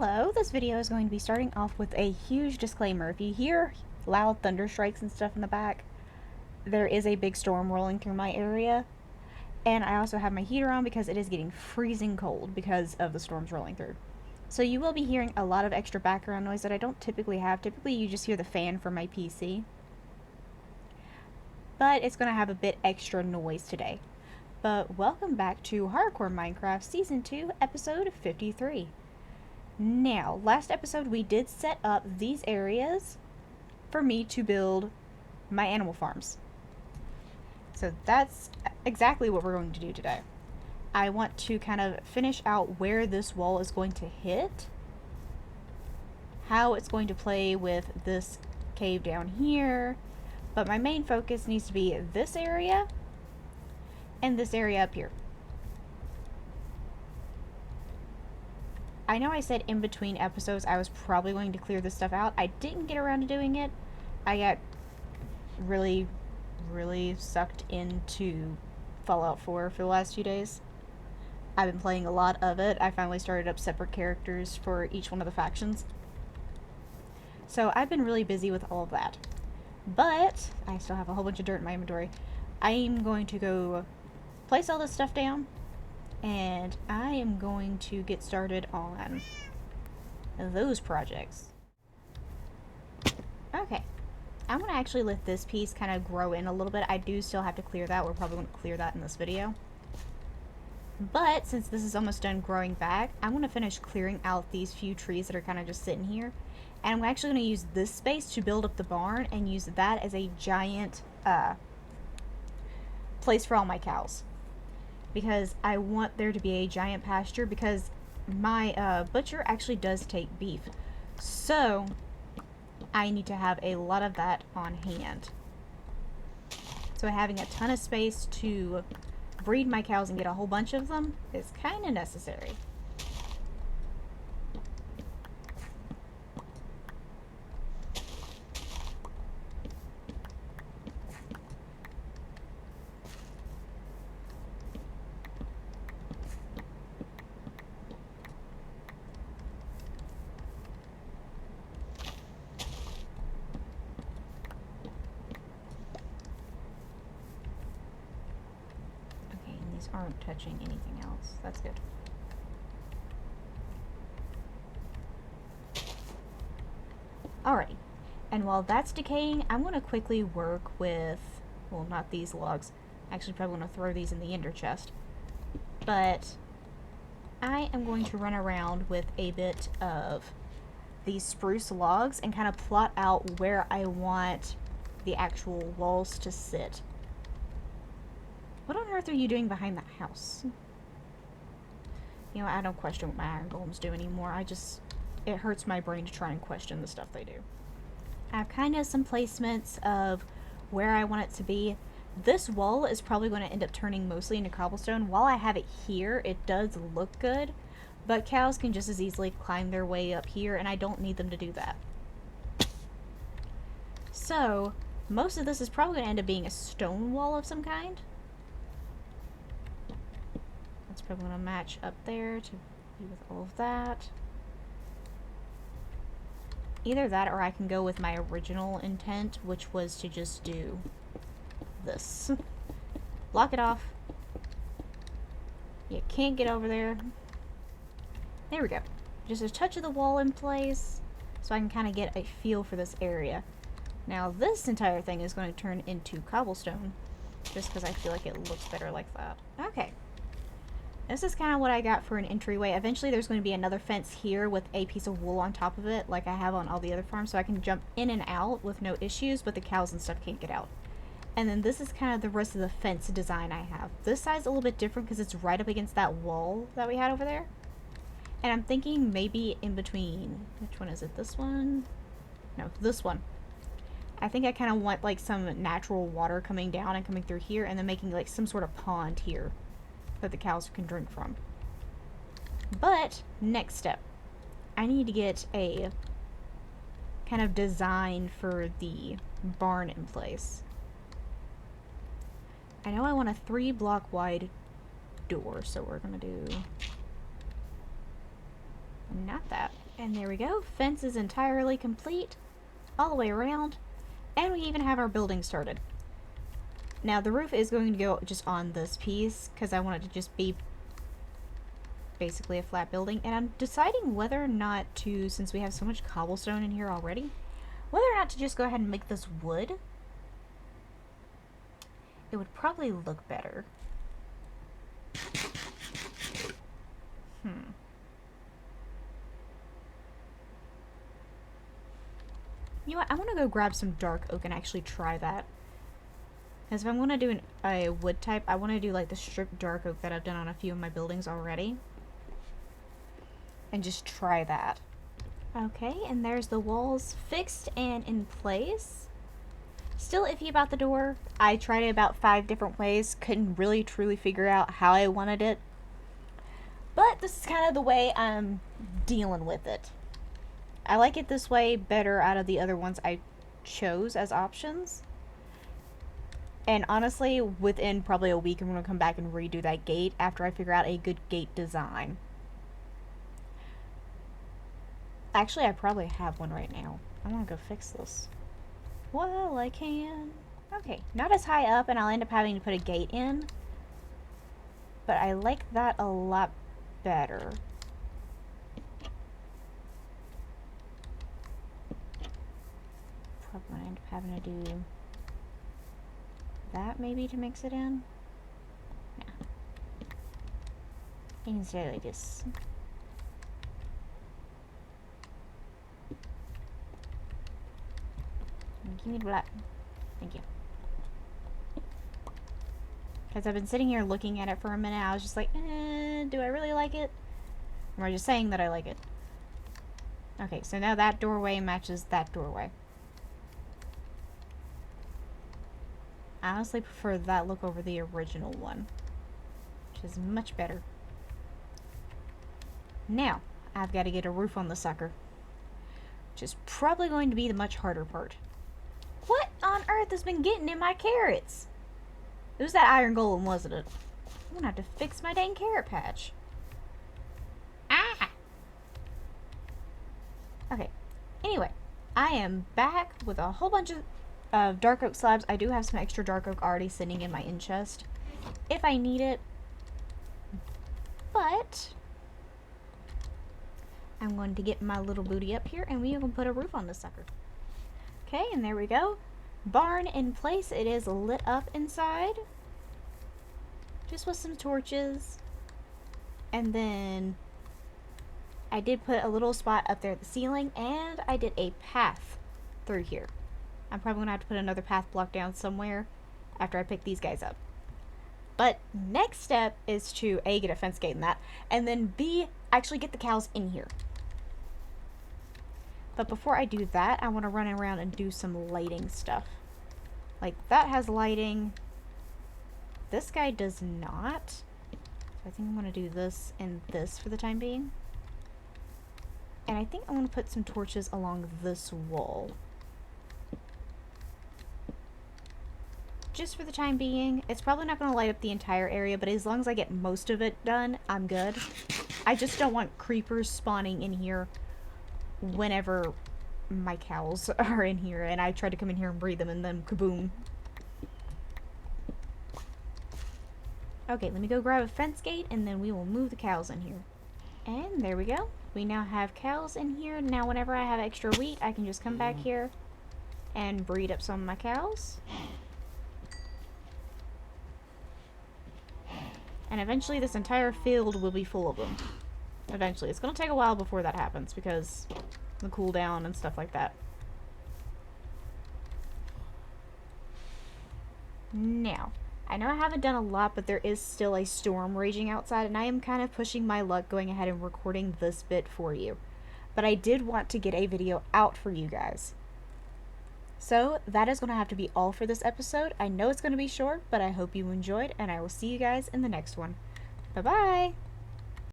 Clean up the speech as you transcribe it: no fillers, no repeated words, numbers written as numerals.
Hello, this video is going to be starting off with a huge disclaimer. If you hear loud thunder strikes and stuff in the back, there is a big storm rolling through my area. And I also have my heater on because it is getting freezing cold because of the storms rolling through. So you will be hearing a lot of extra background noise that I don't typically have. Typically you just hear the fan from my PC. But it's going to have a bit extra noise today. But welcome back to Hardcore Minecraft Season 2, Episode 53. Now, last episode we did set up these areas for me to build my animal farms. So that's exactly what we're going to do today. I want to kind of finish out where this wall is going to hit, how it's going to play with this cave down here, but my main focus needs to be this area and this area up here. I know I said in between episodes I was probably going to clear this stuff out. I didn't get around to doing it. I got really sucked into Fallout 4 for the last few days. I've been playing a lot of it. I finally started up separate characters for each one of the factions. So I've been really busy with all of that. But I still have a whole bunch of dirt in my inventory. I'm going to go place all this stuff down, and I am going to get started on those projects. Okay, I'm going to actually let this piece kind of grow in a little bit. I do still have to clear that. We're probably going to clear that in this video. But since this is almost done growing back, I'm going to finish clearing out these few trees that are kind of just sitting here. And I'm actually going to use this space to build up the barn and use that as a giant place for all my cows. Because I want there to be a giant pasture, because my butcher actually does take beef. So I need to have a lot of that on hand. So having a ton of space to breed my cows and get a whole bunch of them is kind of necessary. Aren't touching anything else. That's good. Alrighty. And while that's decaying, I'm going to quickly work with, well, not these logs. Actually, probably going to throw these in the ender chest. But I am going to run around with a bit of these spruce logs and kind of plot out where I want the actual walls to sit. What on earth are you doing behind that house? You know, I don't question what my iron golems do anymore. It hurts my brain to try and question the stuff they do. I have kind of some placements of where I want it to be. This wall is probably going to end up turning mostly into cobblestone. While I have it here, it does look good, but cows can just as easily climb their way up here, and I don't need them to do that. So, most of this is probably going to end up being a stone wall of some kind. That's probably going to match up there to be with all of that. Either that, or I can go with my original intent, which was to just do this. Block it off. You can't get over there. There we go. Just a touch of the wall in place, so I can kind of get a feel for this area. Now this entire thing is going to turn into cobblestone, just because I feel like it looks better like that. Okay. This is kind of what I got for an entryway. Eventually there's going to be another fence here with a piece of wool on top of it, like I have on all the other farms, so I can jump in and out with no issues, but the cows and stuff can't get out. And then this is kind of the rest of the fence design I have. This side's a little bit different because it's right up against that wall that we had over there. And I'm thinking maybe in between, which one is it? This one? No, this one. I think I kind of want like some natural water coming down and coming through here, and then making like some sort of pond here that the cows can drink from. But next step, I need to get a kind of design for the barn in place. I know I want a 3-block wide door, so we're gonna do Not that. And there we go. Fence is entirely complete all the way around. And we even have our building started. Now the roof is going to go just on this piece because I want it to just be basically a flat building. And I'm deciding whether or not to, since we have so much cobblestone in here already, whether or not to just go ahead and make this wood. It would probably look better. You know what? I want to go grab some dark oak and actually try that. Because if I'm going to do a wood type, I want to do like the stripped dark oak that I've done on a few of my buildings already. And just try that. Okay, and there's the walls fixed and in place. Still iffy about the door. I tried it about 5 different ways. Couldn't really truly figure out how I wanted it. But this is kind of the way I'm dealing with it. I like it this way better out of the other ones I chose as options. And honestly, within probably a week, I'm going to come back and redo that gate after I figure out a good gate design. Actually, I probably have one right now. I want to go fix this. Well, I can. Okay, not as high up, and I'll end up having to put a gate in. But I like that a lot better. Probably gonna end up having to do that maybe to mix it in. Yeah. You can say like this. Give me the black. Thank you. Because I've been sitting here looking at it for a minute. I was just like, do I really like it? Or am I just saying that I like it? Okay, so now that doorway matches that doorway. I honestly prefer that look over the original one, which is much better. Now, I've got to get a roof on the sucker, which is probably going to be the much harder part. What on earth has been getting in my carrots? It was that iron golem, wasn't it? I'm gonna have to fix my dang carrot patch. Ah! Okay. Anyway, I am back with a whole bunch of dark oak slabs. I do have some extra dark oak already sitting in my in chest if I need it. But I'm going to get my little booty up here and we will put a roof on this sucker. Okay, and there we go. Barn in place. It is lit up inside. Just with some torches. And then I did put a little spot up there at the ceiling, and I did a path through here. I'm probably going to have to put another path block down somewhere after I pick these guys up. But next step is to A, get a fence gate in that, and then B, actually get the cows in here. But before I do that, I want to run around and do some lighting stuff. Like, that has lighting. This guy does not. So I think I'm going to do this and this for the time being. And I think I'm going to put some torches along this wall. Just for the time being. It's probably not going to light up the entire area, but as long as I get most of it done, I'm good. I just don't want creepers spawning in here whenever my cows are in here and I try to come in here and breed them and then kaboom. Okay, let me go grab a fence gate and then we will move the cows in here. And there we go. We now have cows in here. Now whenever I have extra wheat, I can just come back here and breed up some of my cows. And eventually this entire field will be full of them. Eventually. It's going to take a while before that happens because the cooldown and stuff like that. Now, I know I haven't done a lot, but there is still a storm raging outside, and I am kind of pushing my luck going ahead and recording this bit for you. But I did want to get a video out for you guys. So, that is going to have to be all for this episode. I know it's going to be short, but I hope you enjoyed, and I will see you guys in the next one. Bye-bye!